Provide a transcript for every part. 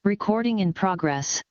Recording in progress.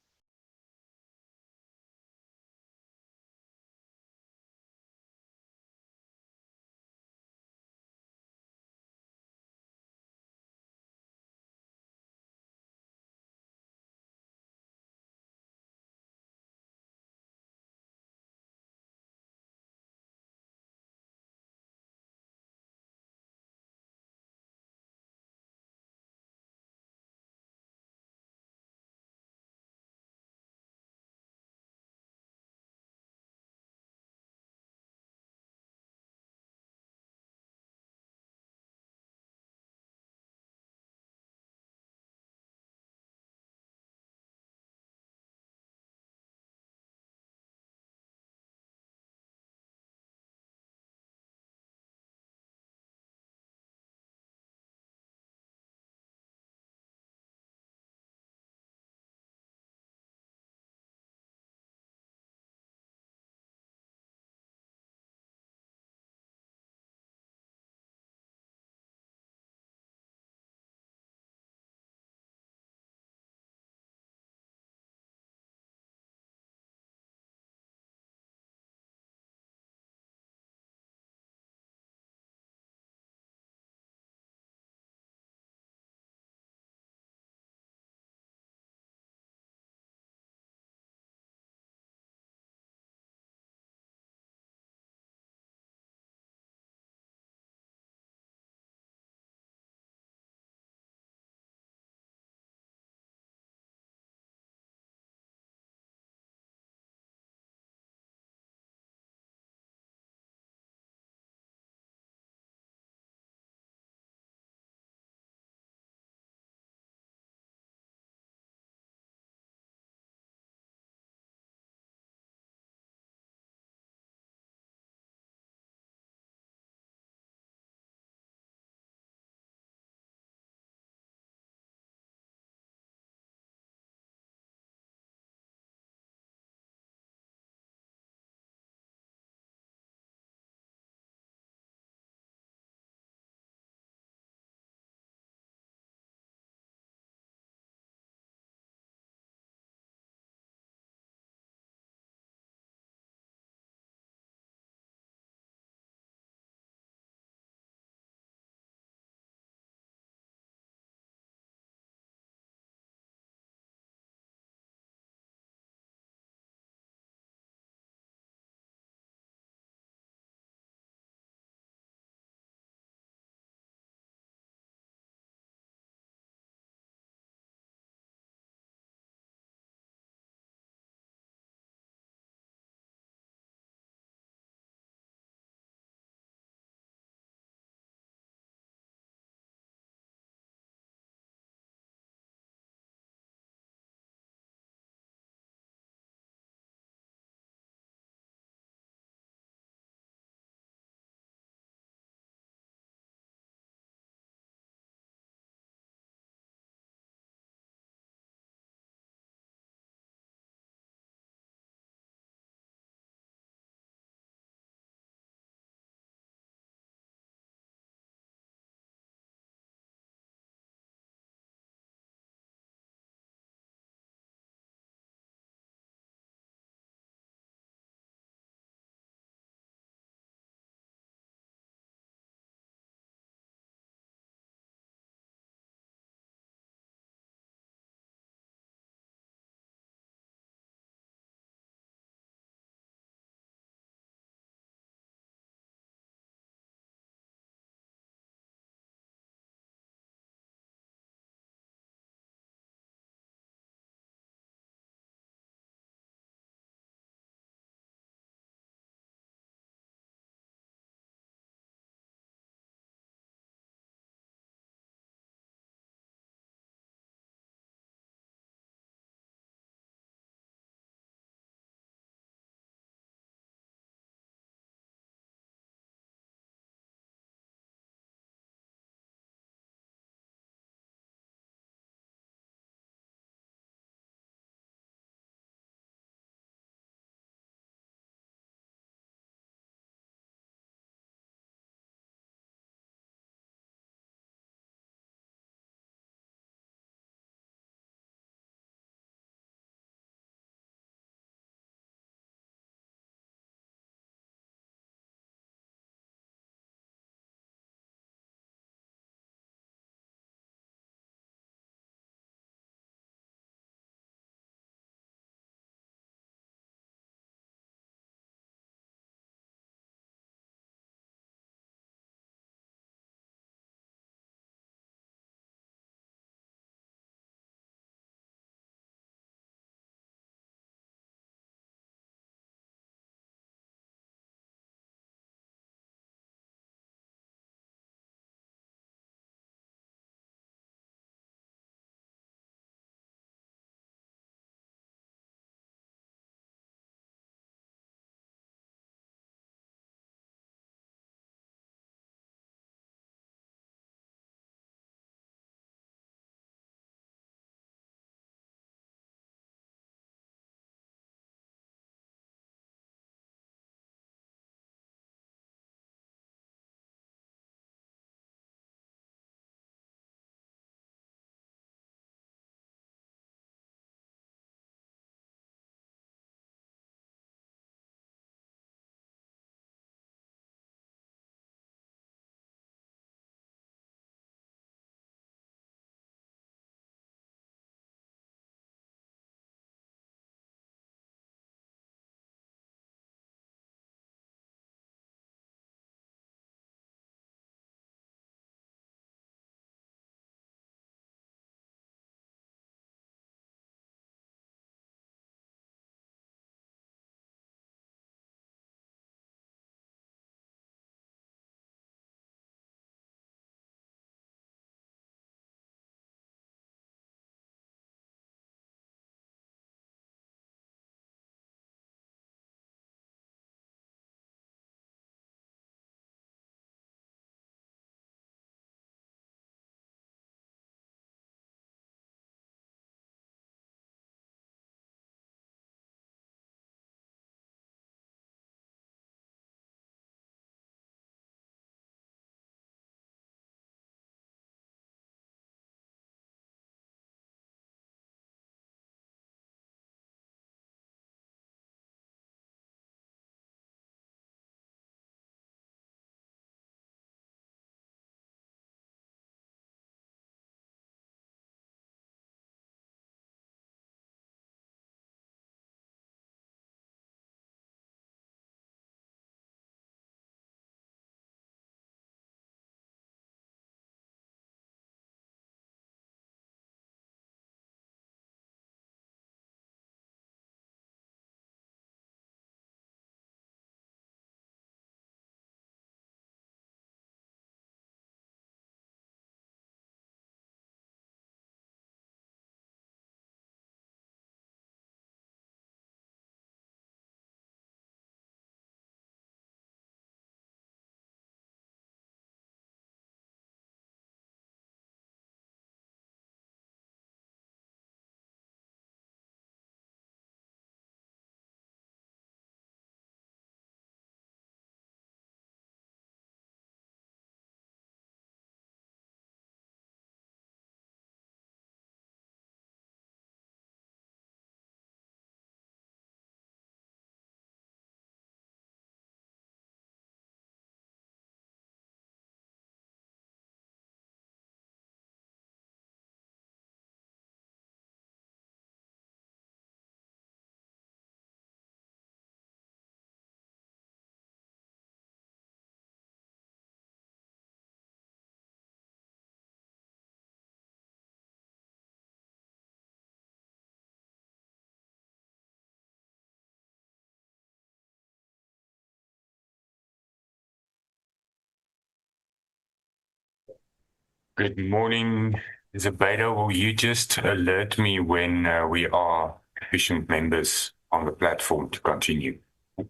Good morning, Zubaida. Will you just alert me when we are efficient members on the platform to continue? Good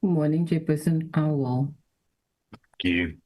morning, Chairperson. I will. Thank you.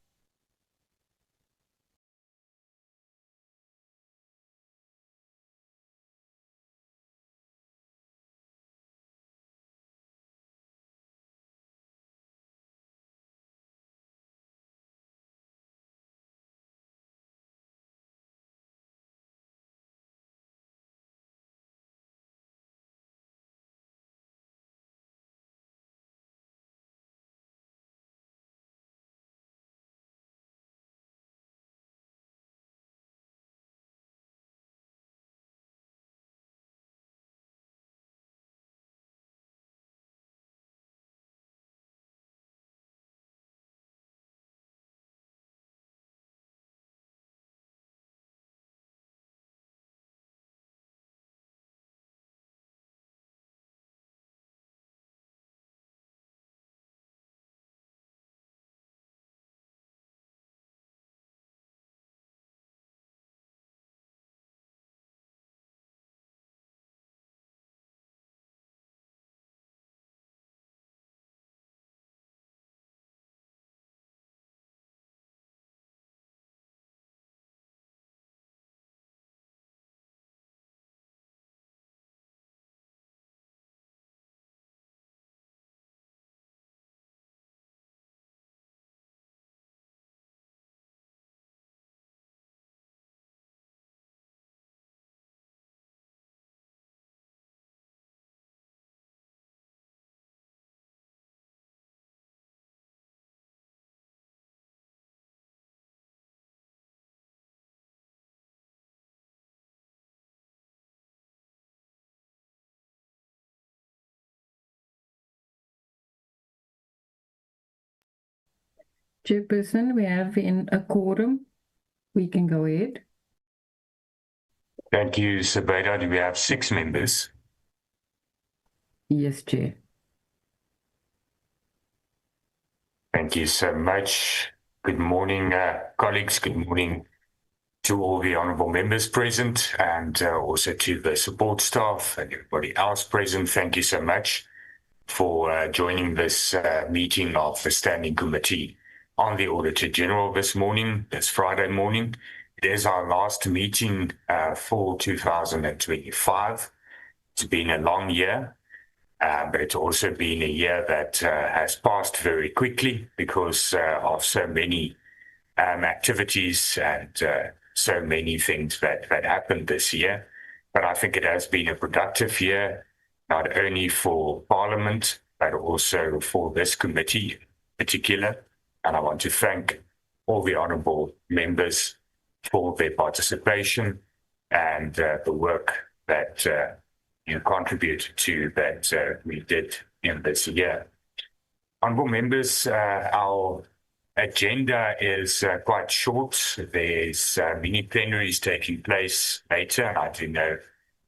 Chairperson, we have in a quorum. We can go ahead. Thank you, Zubaida. Do we have 6 members? Yes, Chair. Thank you so much. Good morning, colleagues. Good morning to all the honourable members present and also to the support staff and everybody else present. Thank you so much for joining this meeting of the Standing Committee on the Auditor General this morning, this Friday morning. It is our last meeting for 2025. It's been a long year, but it's also been a year that has passed very quickly because of so many activities and so many things that happened this year. But I think it has been a productive year, not only for Parliament, but also for this committee in particular. And I want to thank all the honourable members for their participation and the work that you contribute to that we did in this year. Honourable members, our agenda is quite short. There's mini plenaries taking place later, and I do know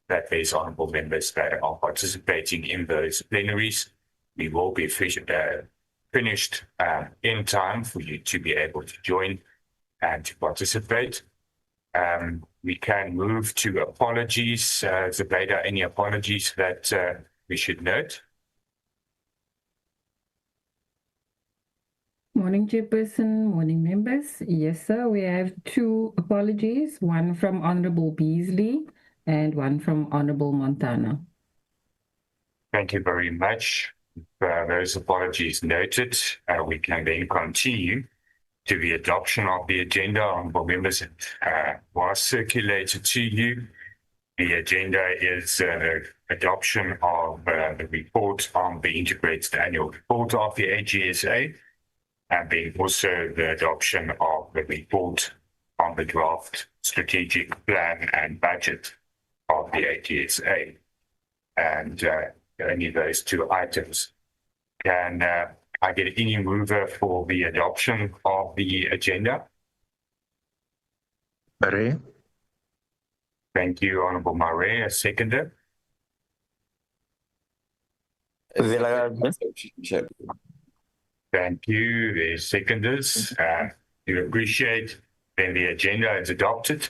that there's honourable members that are participating in those plenaries. We will be finished in time for you to be able to join and to participate. We can move to apologies. Zubaida, any apologies that we should note? Morning, Chairperson. Morning, members. Yes, sir. We have 2 apologies, one from Honourable Beasley and one from Honourable Montana. Thank you very much. Those apologies noted. We can then continue to the adoption of the agenda. Honourable members, it was circulated to you. The agenda is adoption of the report on the integrated annual report of the AGSA, and then also the adoption of the report on the draft strategic plan and budget of the AGSA. And only those 2 items. Can I get any mover for the adoption of the agenda? Marais. Thank you, Honourable Marais. A seconder? Thank you. The seconders. We appreciate then the agenda is adopted,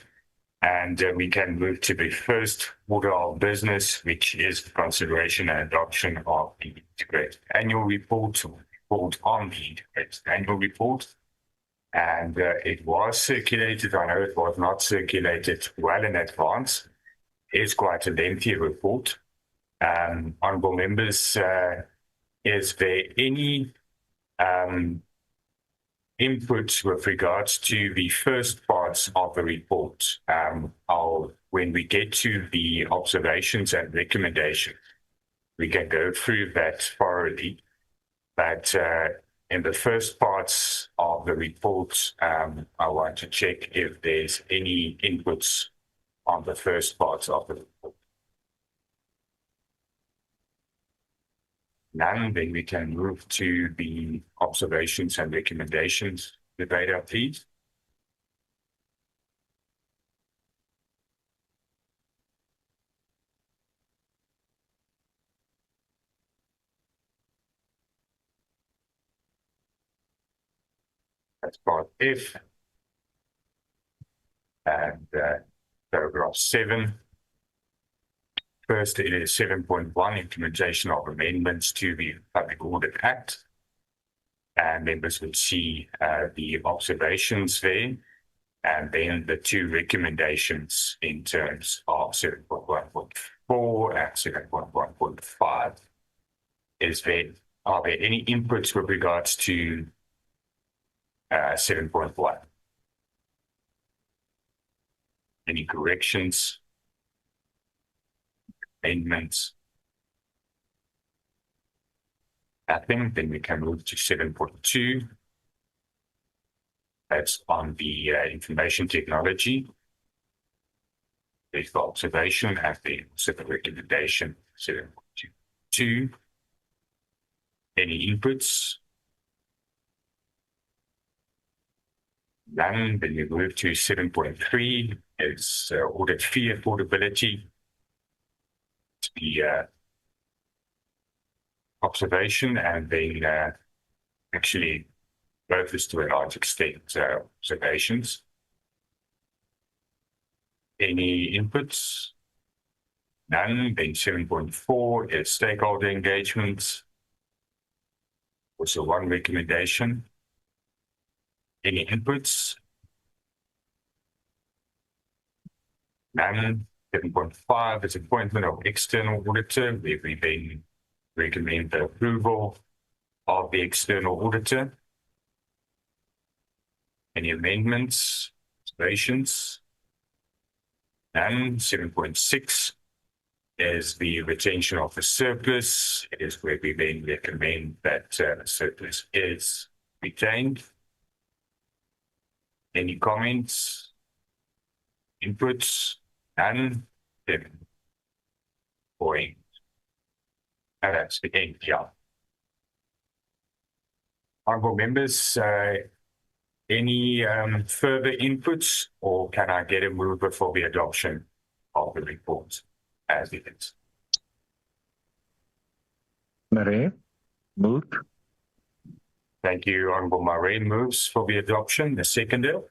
and we can move to the first order of business, which is the consideration and adoption of the integrated annual report, or report on the integrated annual report. And it was circulated. I know it was not circulated well in advance. It's quite a lengthy report. Honourable members, is there any inputs with regards to the first parts of the report? When we get to the observations and recommendations, we can go through that thoroughly. But in the first parts of the report, I want to check if there's any inputs on the first parts of the report. None, then we can move to the observations and recommendations. Debater, please. That's part F. And paragraph 7. First, it is 7.1, implementation of amendments to the Public Audit Act. And members would see the observations there, and then the two recommendations in terms of 7.1.4 and 7.1.5. Are there any inputs with regards to 7.1? Any corrections? Amendments? Nothing. Then we can move to 7.2. That's on the information technology. There's the observation and then also the recommendation, 7.2. Any inputs? None. Then we move to 7.3. It's audit fee affordability. The observation, and then actually both is to a large extent observations. Any inputs? None. Then 7.4 is stakeholder engagement. Also one recommendation. Any inputs? None. 7.5 is appointment of external auditor. We then recommend the approval of the external auditor. Any amendments, observations? None. 7.6 is the retention of the surplus. It is where we then recommend that the surplus is retained. Any comments, inputs? None. Then point. And that's the end, yeah. Honourable members, any further inputs, or can I get a mover for the adoption of the report as it is? Marais, move. Thank you, Honourable Marais moves for the adoption. The seconder?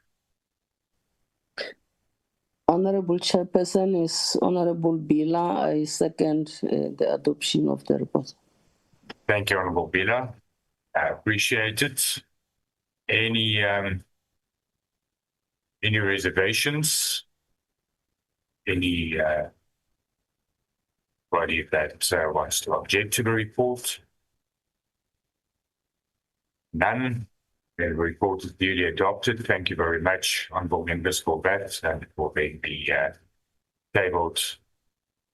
Honorable Chairperson is Honorable Bila. I second the adoption of the report. Thank you, Honourable Bila. I appreciate it. Any reservations? Any body that wants to object to the report? None. The report is duly adopted. Thank you very much, honourable members, for that and for being tabled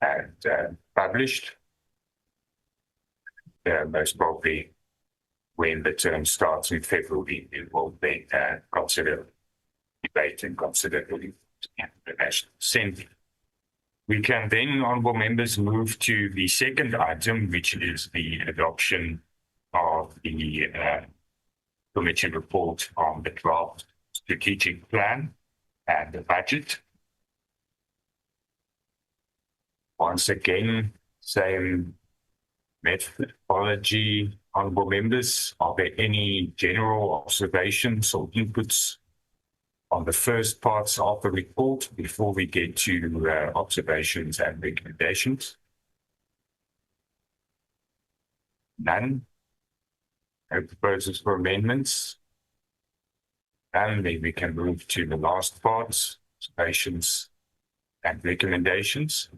and published. Most probably when the term starts in February, it will be considered debate and considered the National Assembly. We can then, honourable members, move to the second item, which is the adoption of the Committee report on the Draft Strategic Plan and the budget. Once again, same methodology. Honourable members, are there any general observations or inputs on the first parts of the report before we get to observations and recommendations? None. No proposals for amendments. And then we can move to the last parts, observations and recommendations.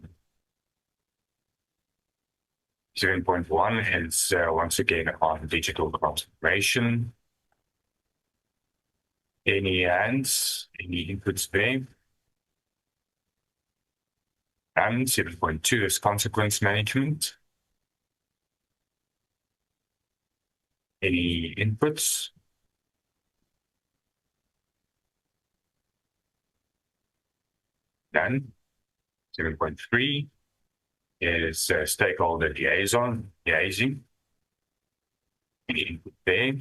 7.1 is once again on digital transformation. Any hands, any inputs there? And 7.2 is consequence management. Any inputs? Done. 7.3 is stakeholder liaising. Any input there?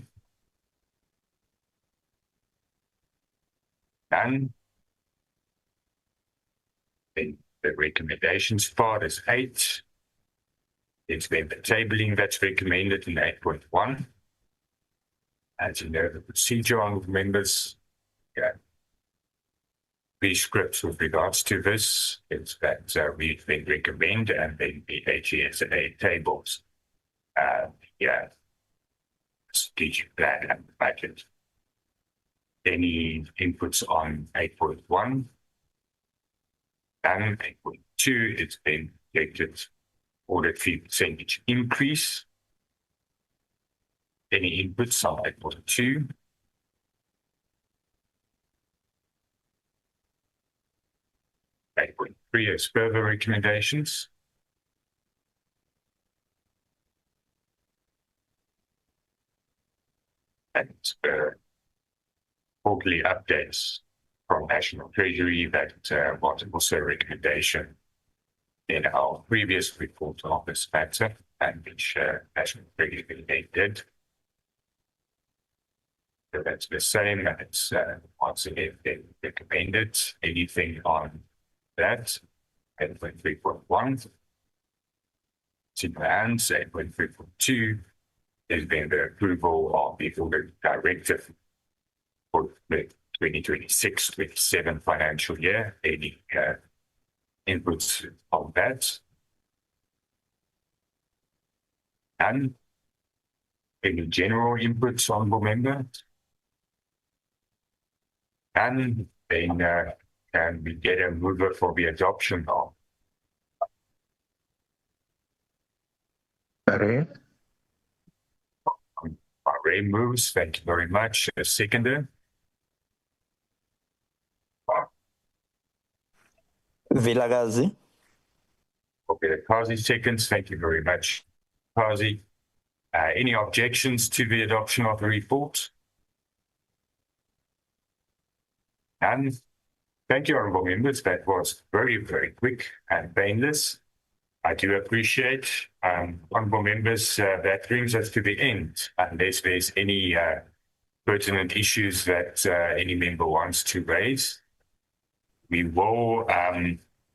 Done. Then the recommendations part is 8. It's then the tabling that's recommended in 8.1. As you know, the procedure on members, scripts with regards to this is that we then recommend and then the AGSA tables, strategic plan and budget. Any inputs on 8.1 and 8.2, it's been projected audit fee percentage increase. Any inputs on 8.2? Is further recommendations. And quarterly updates from National Treasury that was also a recommendation in our previous report on this matter, and which National Treasury did. So that's the same, and it's once again recommended. Anything on that? 8.3.1. In the hands, 8.3.2 has been the approval of the audit directive for the 2026-27 financial year. Any inputs on that? And any general inputs on the member? And then can we get a mover for the adoption of? Ray. Ray moves. Thank you very much. A seconder. Vilagazi. Okay, Kazi seconds. Thank you very much, Kazi. Any objections to the adoption of the report? And thank you, honourable members. That was very, very quick and painless. I do appreciate, honourable members, that brings us to the end, unless there's any pertinent issues that any member wants to raise. We will,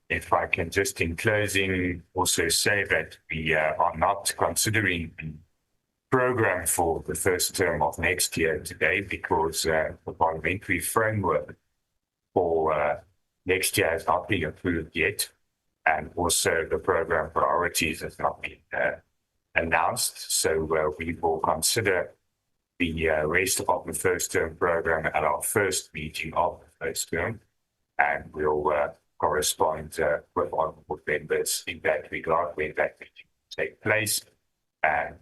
if I can just in closing also say that we are not considering the program for the first term of next year today, because the parliamentary framework for next year has not been approved yet. And also the program priorities has not been announced. So we will consider the rest of the first term program at our first meeting of the first term. And we'll correspond with honourable members in that regard when that meeting will take place. And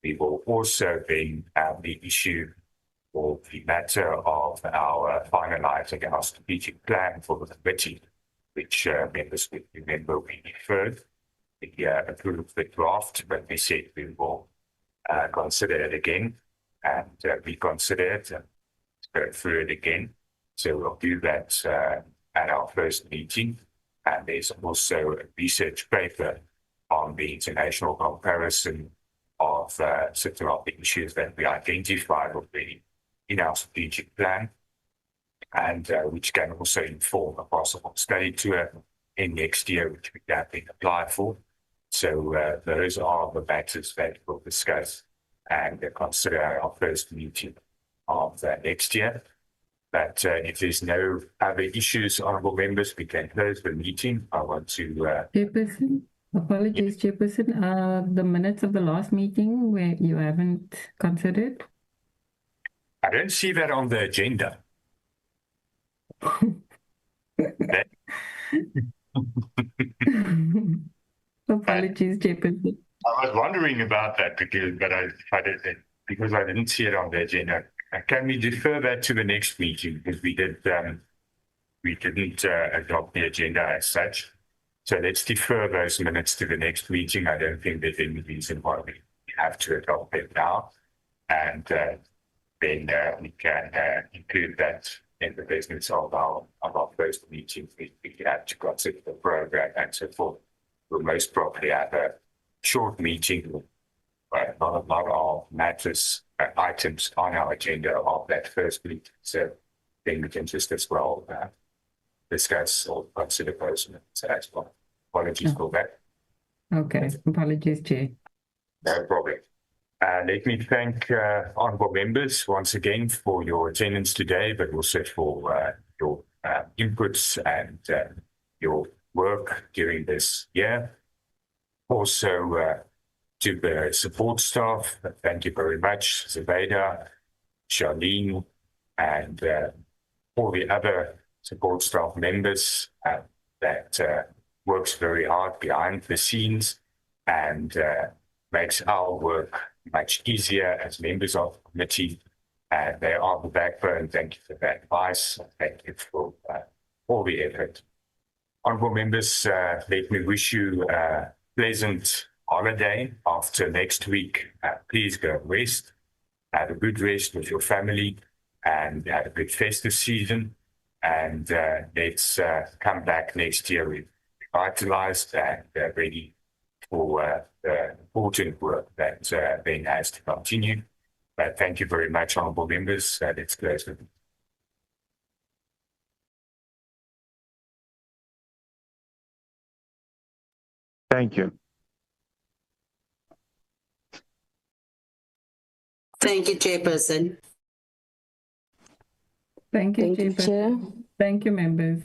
we will also then have the issue or the matter of our finalising our strategic plan for the committee, which members will remember we deferred the approval of the draft, but we said we will consider it again and reconsider it and go through it again. So we'll do that at our first meeting. And there's also a research paper on the international comparison of certain of the issues that we identified already in our strategic plan, and which can also inform a possible study tour in next year, which we can then apply for. So those are the matters that we'll discuss and consider our first meeting of next year. But if there's no other issues, honourable members, we can close the meeting. I want to... Chairperson, apologies, Chairperson. The minutes of the last meeting where you haven't considered. I don't see that on the agenda. Apologies, Chairperson. I was wondering about that because I didn't see it on the agenda. Can we defer that to the next meeting because we didn't adopt the agenda as such. So let's defer those minutes to the next meeting. I don't think there's any reason why we have to adopt them now, and then we can include that in the business of our first meeting. We have to consider the program and so forth. We'll most probably have a short meeting, but not all matters items on our agenda of that first meeting. So then we can just as well discuss or consider those minutes as well. Apologies for that. Okay, apologies, Chair. No problem. Let me thank honourable members once again for your attendance today, but also for your inputs and your work during this year. Also to the support staff, thank you very much, Zubeda, Charlene, and all the other support staff members that works very hard behind the scenes and makes our work much easier as members of the committee. They are the backbone. Thank you for that advice. Thank you for all the effort. Honourable members, let me wish you a pleasant holiday after next week. Please go rest. Have a good rest with your family and have a good festive season. And let's come back next year revitalized and ready for the important work that then has to continue. But thank you very much, honourable members. Let's close the meeting. Thank you. Thank you, Chairperson. Thank you, Thank you, Chairperson. Chair. Thank you, members.